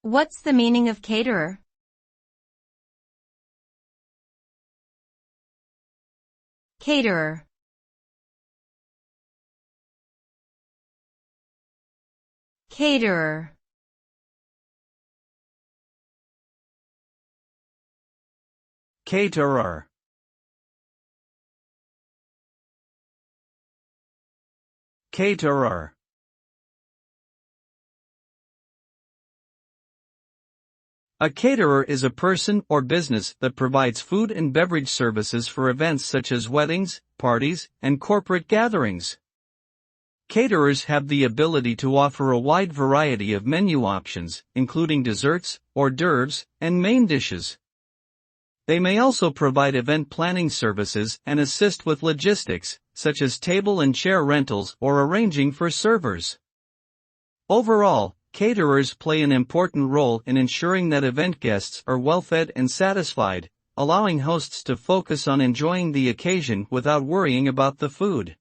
What's the meaning of caterer? Caterer. Caterer. Caterer. Caterer. A caterer is a person or business that provides food and beverage services for events such as weddings, parties, and corporate gatherings. Caterers have the ability to offer a wide variety of menu options, including desserts, hors d'oeuvres, and main dishes. They may also provide event planning services and assist with logistics, such as table and chair rentals or arranging for servers. Overall, caterers play an important role in ensuring that event guests are well-fed and satisfied, allowing hosts to focus on enjoying the occasion without worrying about the food.